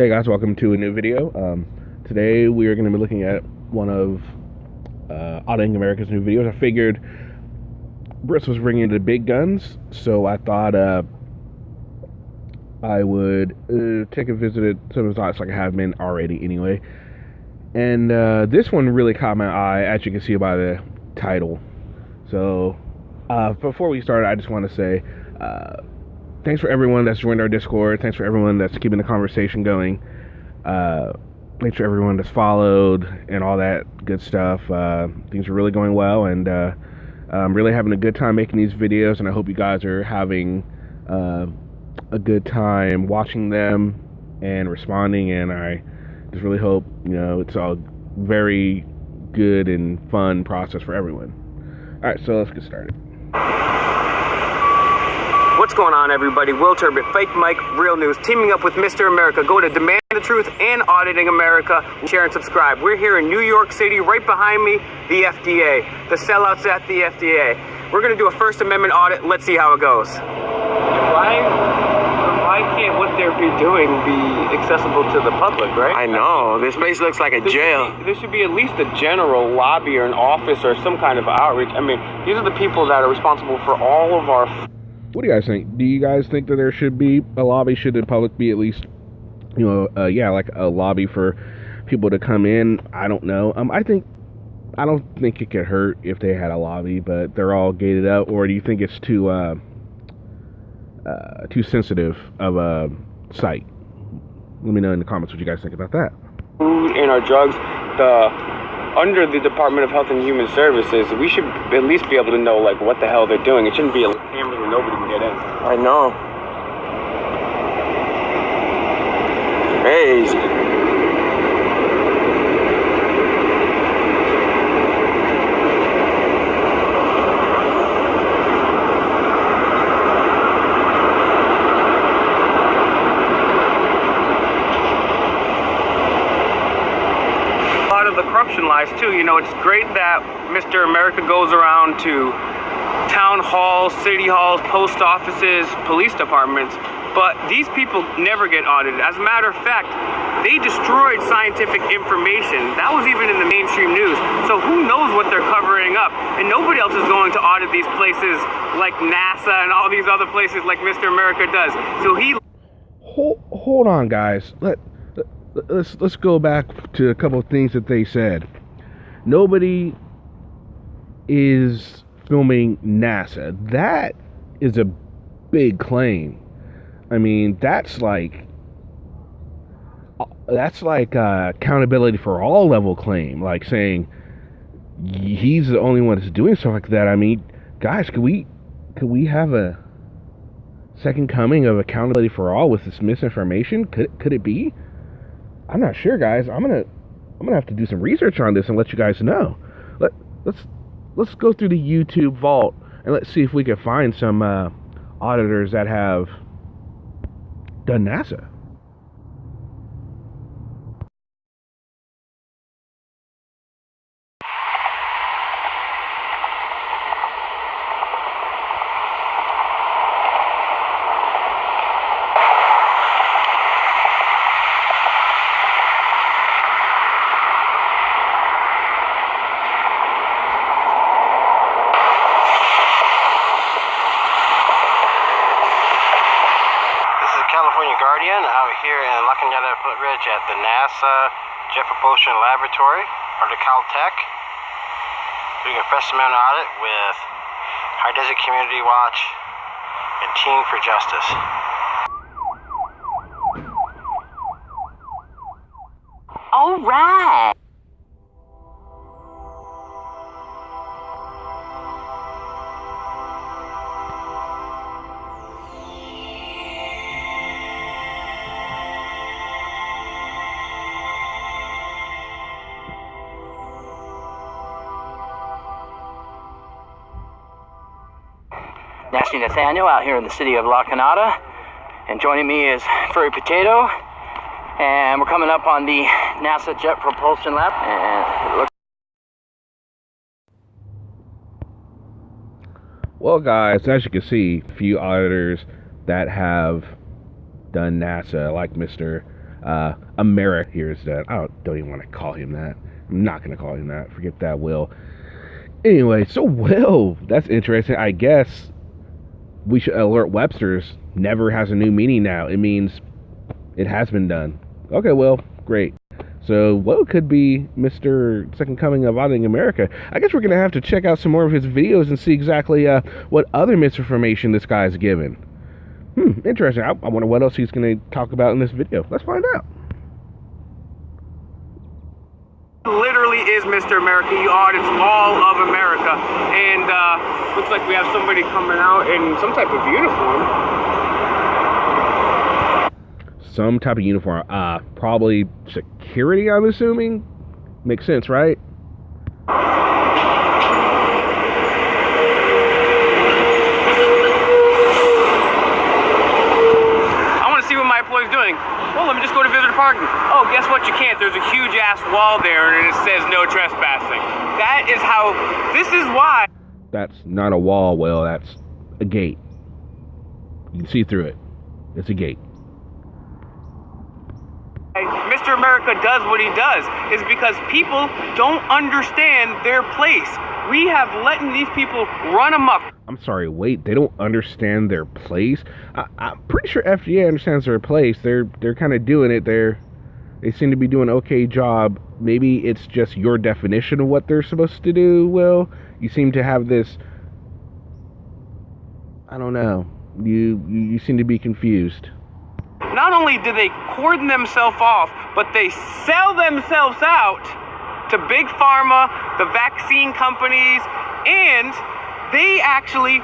Hey guys, welcome to a new video. Today we are going to be looking at one of Auditing America's new videos. I figured Britt was bringing the big guns, so I thought I would take a visit at some of his sites like I have been already anyway. And this one really caught my eye, as you can see by the title. So before we start, I just want to say thanks for everyone that's joined our Discord. Thanks for everyone that's keeping the conversation going. Thanks for everyone that's followed and all that good stuff. Things are really going well, and I'm really having a good time making these videos, and I hope you guys are having a good time watching them and responding, and I just really hope, it's a very good and fun process for everyone. Alright, so let's get started. What's going on, everybody? Will Turbot, Fake Mike, Real News, teaming up with Mr. America. Go to Demand the Truth and Auditing America. Share and subscribe. We're here in New York City. Right behind me, the FDA. The sellouts at the FDA. We're going to do a First Amendment audit. Let's see how it goes. Why can't what they're doing be accessible to the public, right? I know. This place looks like a jail. There should be at least a general lobby or an office or some kind of outreach. I mean, these are the people that are responsible for all of our... What do you guys think? Do you guys think that there should be a lobby? Should the public be at least, like a lobby for people to come in? I don't know. I don't think it could hurt if they had a lobby, but they're all gated up. Or do you think it's too sensitive of a site? Let me know in the comments what you guys think about that. Food and our drugs, under the Department of Health and Human Services, we should at least be able to know what the hell they're doing. It shouldn't be a cameras where nobody can get in. I know. Crazy. Lies too. It's great that Mr. America goes around to town halls, city halls, post offices, police departments, but these people never get audited. As a matter of fact, they destroyed scientific information. That was even in the mainstream news. So who knows what they're covering up? And nobody else is going to audit these places like NASA and all these other places like Mr. America does. So he... Hold on, guys. Let's go back to a couple of things that they said. Nobody is filming NASA. That is a big claim. I mean, that's like accountability for all level claim. Like saying he's the only one that's doing stuff like that. I mean, guys, could we have a second coming of accountability for all with this misinformation? Could it be? I'm not sure, guys. I'm gonna have to do some research on this and let you guys know. Let's go through the YouTube vault and let's see if we can find some auditors that have done NASA. Out here in Lackawanna Footridge at the NASA Jet Propulsion Laboratory, or the Caltech, doing a First Amendment audit with High Desert Community Watch and Team for Justice. All right. Nasty Nathaniel out here in the city of Lackawanna, and joining me is Furry Potato, and we're coming up on the NASA Jet Propulsion Lab, and it looks... Well, guys, as you can see, a few auditors that have done NASA, like Mr. America here is that. I don't even want to call him that. I'm not going to call him that. Forget that, Will. Anyway, so Will, that's interesting. I guess we should alert Webster's. Never has a new meaning now. It means it has been done. Okay, Will, great. So Will could be Mr. Second Coming of Auditing America. I guess we're going to have to check out some more of his videos and see exactly what other misinformation this guy's given. Interesting. I wonder what else he's going to talk about in this video. Let's find out. Literally is Mr. America. He audits all of America. And looks like we have somebody coming out in some type of uniform. Some type of uniform. Probably security, I'm assuming. Makes sense, right? I want to see what my employee's doing. Well, let me just go to visitor parking. Oh, guess what? You can't. There's a huge ass wall there and it says no trespassing. That is how, this is why. That's not a wall, Will. That's a gate. You can see through it. It's a gate. Mr. America does what he does is because people don't understand their place. We have letting these people run amok. I'm sorry, wait, they don't understand their place? I'm pretty sure FDA understands their place. They're kind of doing it. They seem to be doing an okay job. Maybe it's just your definition of what they're supposed to do, Will. You seem to have this, I don't know. You seem to be confused. Not only do they cordon themselves off, but they sell themselves out to big pharma, the vaccine companies, and they actually,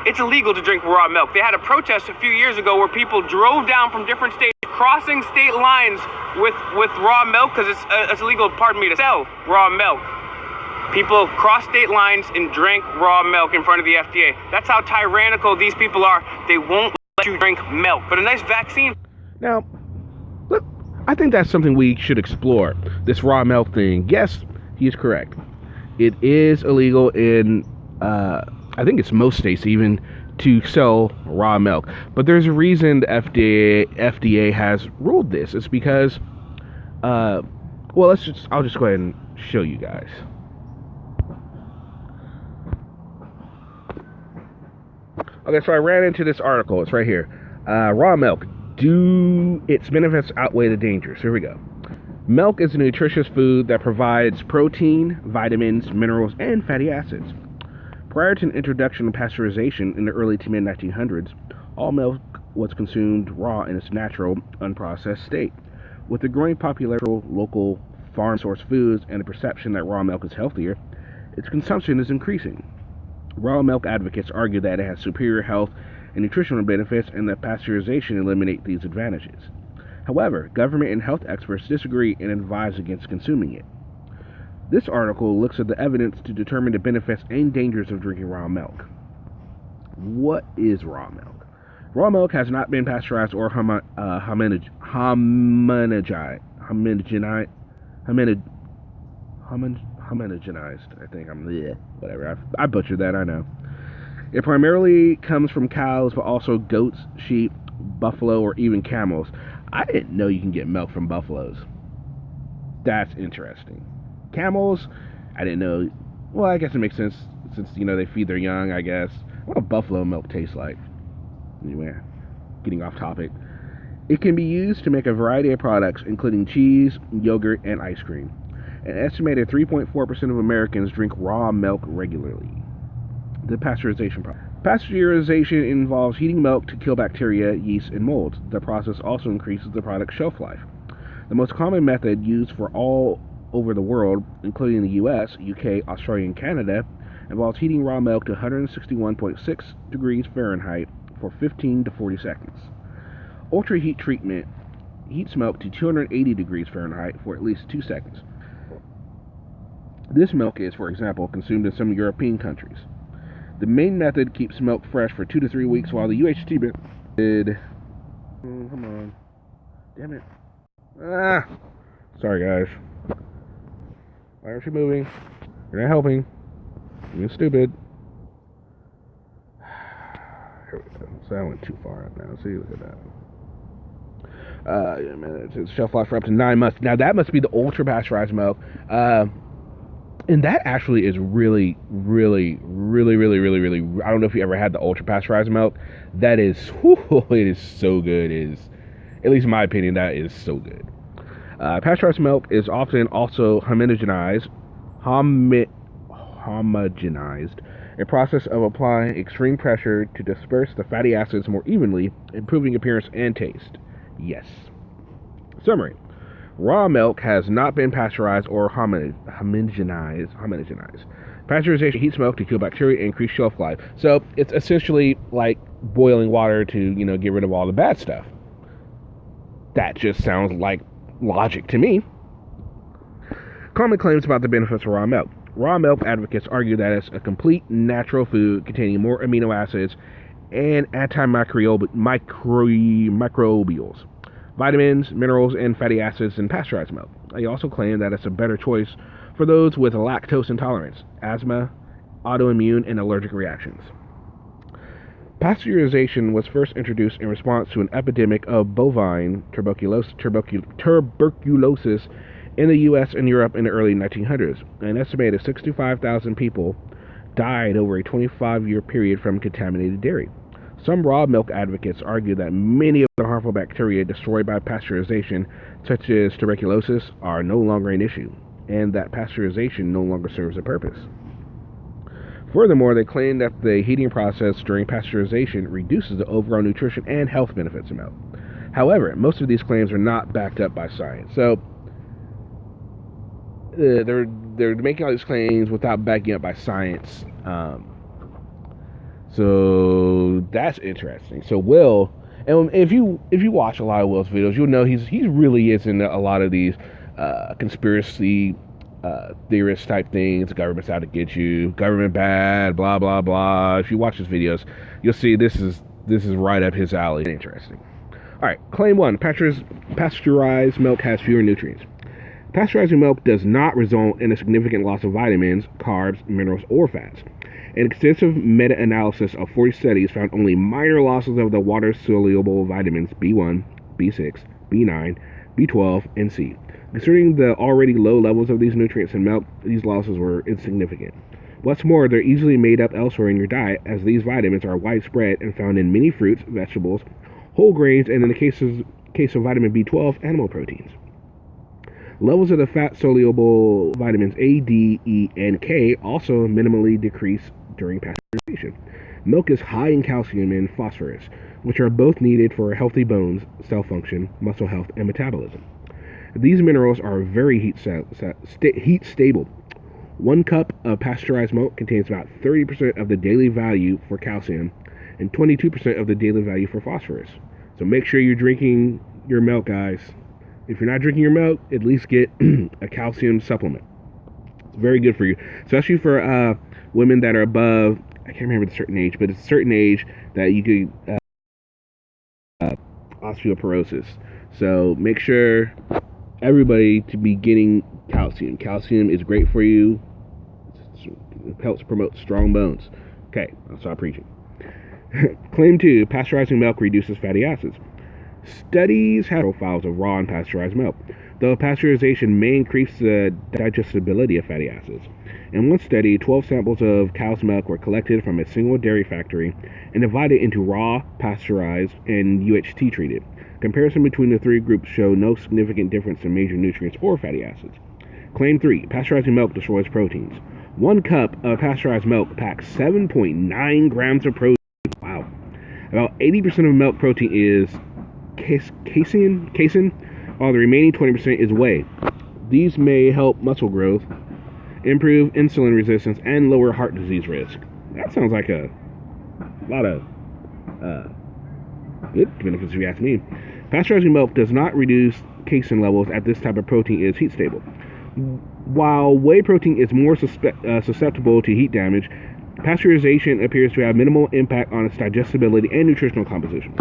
it's illegal to drink raw milk. They had a protest a few years ago where people drove down from different states, crossing state lines with raw milk, because it's illegal, to sell raw milk. People cross state lines and drank raw milk in front of the FDA. That's how tyrannical these people are. They won't let you drink milk, but a nice vaccine. Now, look, I think that's something we should explore. This raw milk thing. Yes, he is correct. It is illegal in, I think it's most states even, to sell raw milk. But there's a reason the FDA has ruled this. It's because, well, I'll just go ahead and show you guys. Okay, so I ran into this article. It's right here. Raw milk. Do its benefits outweigh the dangers? Here we go. Milk is a nutritious food that provides protein, vitamins, minerals, and fatty acids. Prior to the introduction of pasteurization in the early to mid-1900s, all milk was consumed raw in its natural, unprocessed state. With the growing popularity of local farm-sourced foods and the perception that raw milk is healthier, its consumption is increasing. Raw milk advocates argue that it has superior health and nutritional benefits and that pasteurization eliminates these advantages. However, government and health experts disagree and advise against consuming it. This article looks at the evidence to determine the benefits and dangers of drinking raw milk. What is raw milk? Raw milk has not been pasteurized or homogenized, I think. Whatever. I butchered that, I know. It primarily comes from cows, but also goats, sheep, buffalo, or even camels. I didn't know you can get milk from buffaloes. That's interesting. Camels, I didn't know. Well, I guess it makes sense since, they feed their young, I guess. What does buffalo milk taste like? Anyway, getting off topic. It can be used to make a variety of products, including cheese, yogurt, and ice cream. An estimated 3.4% of Americans drink raw milk regularly. The pasteurization process. Pasteurization involves heating milk to kill bacteria, yeast, and molds. The process also increases the product's shelf life. The most common method used for all over the world, including the US, UK, Australia, and Canada, involves heating raw milk to 161.6 degrees Fahrenheit for 15 to 40 seconds. Ultra heat treatment heats milk to 280 degrees Fahrenheit for at least 2 seconds. This milk is, for example, consumed in some European countries. The main method keeps milk fresh for 2 to 3 weeks, while the UHT method... come on. Damn it. Sorry, guys. Why aren't you moving? You're not helping. You're being stupid. Here we go. So I went too far up now. See, look at that. It's shelf life for up to 9 months. Now that must be the ultra pasteurized milk, and that actually is really, really, really, really, really, really. I don't know if you ever had the ultra pasteurized milk. That is, it is so good. It is, at least in my opinion, that is so good. Pasteurized milk is often also homogenized, a process of applying extreme pressure to disperse the fatty acids more evenly, improving appearance and taste. Yes. Summary. Raw milk has not been pasteurized or homogenized. Pasteurization heats milk to kill bacteria and increase shelf life. So it's essentially like boiling water to, get rid of all the bad stuff. That just sounds like logic to me. Common claims about the benefits of raw milk. Raw milk advocates argue that it's a complete natural food containing more amino acids and antimicrobials, vitamins, minerals, and fatty acids than pasteurized milk. They also claim that it's a better choice for those with lactose intolerance, asthma, autoimmune, and allergic reactions. Pasteurization was first introduced in response to an epidemic of bovine tuberculosis in the U.S. and Europe in the early 1900s. An estimated 65,000 people died over a 25-year period from contaminated dairy. Some raw milk advocates argue that many of the harmful bacteria destroyed by pasteurization, such as tuberculosis, are no longer an issue, and that pasteurization no longer serves a purpose. Furthermore, they claim that the heating process during pasteurization reduces the overall nutrition and health benefits of milk. However, most of these claims are not backed up by science. So, they're making all these claims without backing up by science. So that's interesting. So Will, and if you watch a lot of Will's videos, you'll know he really is into a lot of these conspiracy theorist type things. The government's out to get you, government bad, blah blah blah. If you watch his videos, you'll see this is right up his alley. Interesting. All right, claim 1: pasteurized milk has fewer nutrients. Pasteurizing milk does not result in a significant loss of vitamins, carbs, minerals, or fats. An extensive meta-analysis of 40 studies found only minor losses of the water-soluble vitamins B1, B6, B9, B12, and C. Considering the already low levels of these nutrients in milk, these losses were insignificant. What's more, they're easily made up elsewhere in your diet, as these vitamins are widespread and found in many fruits, vegetables, whole grains, and in the case of vitamin B12, animal proteins. Levels of the fat-soluble vitamins A, D, E, and K also minimally decrease during pasteurization. Milk is high in calcium and phosphorus, which are both needed for healthy bones, cell function, muscle health, and metabolism. These minerals are very heat stable. 1 cup of pasteurized milk contains about 30% of the daily value for calcium and 22% of the daily value for phosphorus. So make sure you're drinking your milk, guys. If you're not drinking your milk, at least get a calcium supplement. It's very good for you, especially for women that are above, I can't remember the certain age, but it's a certain age that you could osteoporosis. So make sure everybody to be getting calcium. Calcium is great for you. It helps promote strong bones. Okay, I'll stop preaching. Claim 2: pasteurizing milk reduces fatty acids. Studies have profiles of raw and pasteurized milk, though pasteurization may increase the digestibility of fatty acids. In one study, 12 samples of cow's milk were collected from a single dairy factory and divided into raw, pasteurized, and UHT treated. Comparison between the 3 groups showed no significant difference in major nutrients or fatty acids. Claim 3: pasteurizing milk destroys proteins. 1 cup of pasteurized milk packs 7.9 grams of protein. Wow. About 80% of milk protein is casein, while the remaining 20% is whey. These may help muscle growth, improve insulin resistance, and lower heart disease risk. That sounds like a lot of good benefits if you ask me. Pasteurizing milk does not reduce casein levels as this type of protein is heat stable. While whey protein is more susceptible to heat damage, pasteurization appears to have minimal impact on its digestibility and nutritional composition.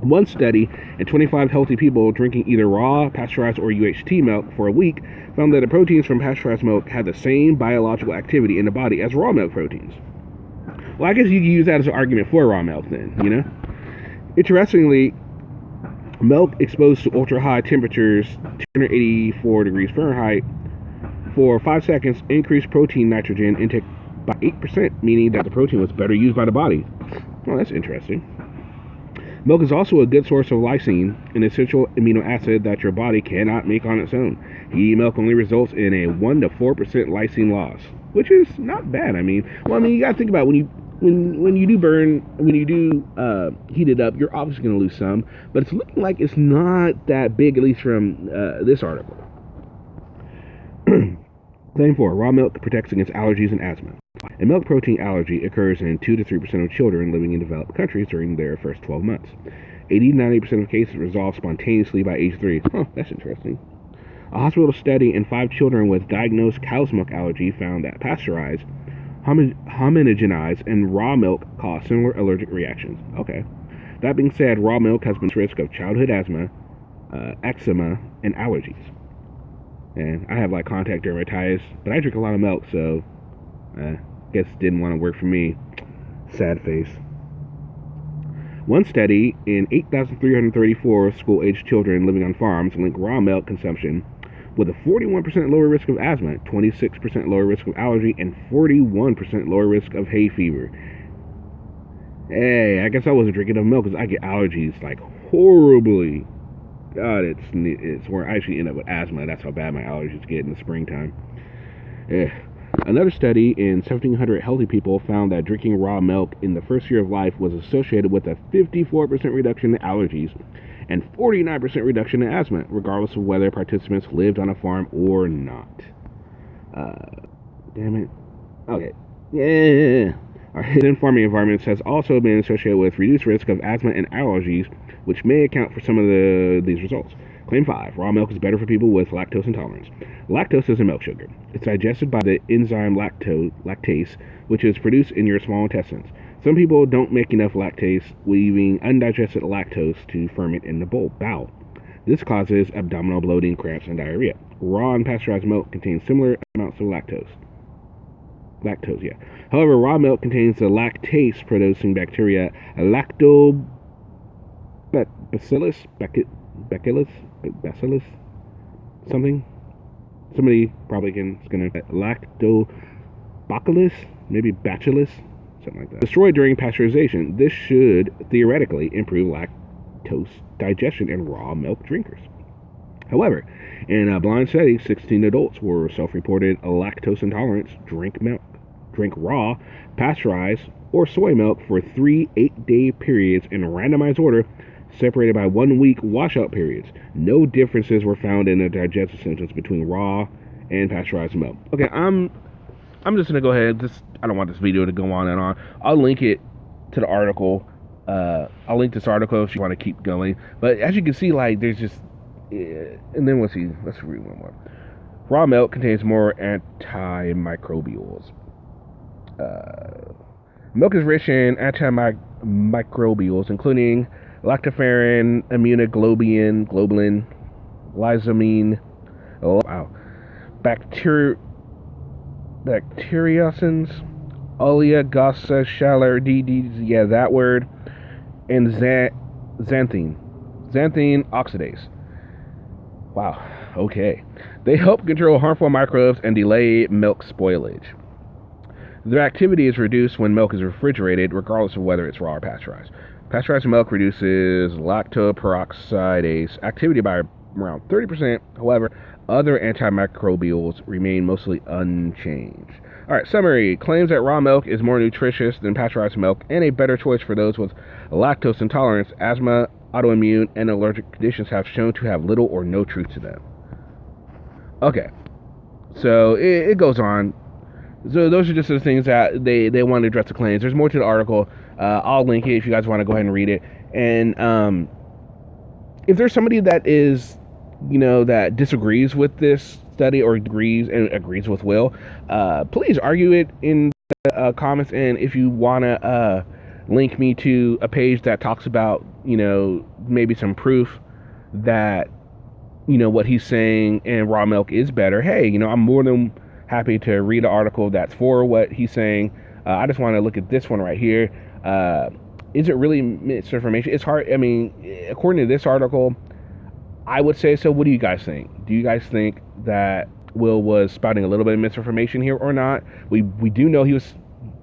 One study in 25 healthy people drinking either raw, pasteurized, or UHT milk for a week found that the proteins from pasteurized milk had the same biological activity in the body as raw milk proteins. Well, I guess you can use that as an argument for raw milk then, you know? Interestingly, Milk exposed to ultra-high temperatures, 284 degrees Fahrenheit, for 5 seconds increased protein nitrogen intake by 8%, meaning that the protein was better used by the body. Well, that's interesting. Milk is also a good source of lysine, an essential amino acid that your body cannot make on its own. Eating milk only results in a 1 to 4% lysine loss, which is not bad. You gotta think about when you do heat it up, you're obviously gonna lose some, but it's looking like it's not that big, at least from this article. Claim 4: raw milk protects against allergies and asthma. A milk protein allergy occurs in 2 to 3% of children living in developed countries during their first 12 months. 80 to 90% of cases resolve spontaneously by age 3. That's interesting. A hospital study in 5 children with diagnosed cow's milk allergy found that pasteurized, homogenized, and raw milk cause similar allergic reactions. Okay. That being said, raw milk has been at risk of childhood asthma, eczema, and allergies. And I have contact dermatitis, but I drink a lot of milk, so guess it didn't want to work for me. Sad face. One study in 8,334 school-aged children living on farms linked raw milk consumption with a 41% lower risk of asthma, 26% lower risk of allergy, and 41% lower risk of hay fever. Hey, I guess I wasn't drinking enough milk because I get allergies horribly. God, it's where I actually end up with asthma. That's how bad my allergies get in the springtime. Another study in 1,700 healthy people found that drinking raw milk in the first year of life was associated with a 54% reduction in allergies and 49% reduction in asthma, regardless of whether participants lived on a farm or not. Damn it. Okay. Yeah. Our hidden farming environments has also been associated with reduced risk of asthma and allergies, which may account for some of these results. Claim 5. Raw milk is better for people with lactose intolerance. Lactose is a milk sugar. It's digested by the enzyme lactase, which is produced in your small intestines. Some people don't make enough lactase, leaving undigested lactose to ferment in the bowel. This causes abdominal bloating, cramps, and diarrhea. Raw and pasteurized milk contains similar amounts of lactose. However, raw milk contains the lactase-producing bacteria Lactobacillus something. Somebody probably is gonna Lactobacillus, maybe bacillus, something like that. Destroyed during pasteurization. This should theoretically improve lactose digestion in raw milk drinkers. However, in a blind study, 16 adults were self-reported lactose intolerance, drink raw, pasteurized, or soy milk for 3 8-day periods in randomized order, separated by 1-week washout periods. No differences were found in the digestive symptoms between raw and pasteurized milk. Okay, I'm just gonna go ahead. I don't want this video to go on and on. I'll link it to the article. I'll link this article if you want to keep going. But as you can see, there's just, and then let's read one more. Raw milk contains more antimicrobials. Milk is rich in antimicrobials, including lactoferrin, immunoglobulin, lysine, bacteriocins, oligosaccharides, that word, and xanthine oxidase. Wow, okay. They help control harmful microbes and delay milk spoilage. Their activity is reduced when milk is refrigerated, regardless of whether it's raw or pasteurized. Pasteurized milk reduces lactoperoxidase activity by around 30%. However, other antimicrobials remain mostly unchanged. Alright, summary. Claims that raw milk is more nutritious than pasteurized milk and a better choice for those with lactose intolerance, asthma, autoimmune, and allergic conditions have shown to have little or no truth to them. Okay, so it goes on. So those are just the things that they want to address the claims. There's more to the article. I'll link it if you guys want to go ahead and read it. And if there's somebody that is, that disagrees with this study or agrees with Will, please argue it in the comments. And if you want to link me to a page that talks about, maybe some proof that, what he's saying and raw milk is better, hey, I'm more than happy to read an article that's for what he's saying. I just want to look at this one right here. Is it really misinformation? It's hard. I mean, according to this article, I would say so. What do you guys think? Do you guys think that Will was spouting a little bit of misinformation here or not? We do know he was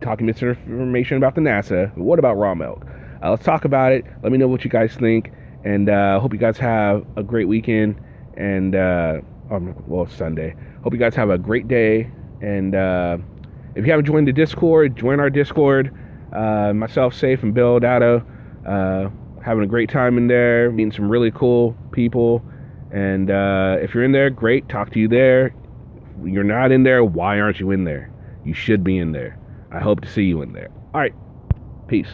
talking misinformation about the NASA. But what about raw milk? Let's talk about it. Let me know what you guys think, and hope you guys have a great weekend. And well, Sunday. Hope you guys have a great day. And if you haven't joined the Discord, join our Discord. Myself, Safe, and Bill Dado, having a great time in there, meeting some really cool people. And if you're in there, great, talk to you there. If you're not in there, why aren't you in there? You should be in there. I hope to see you in there. All right, peace.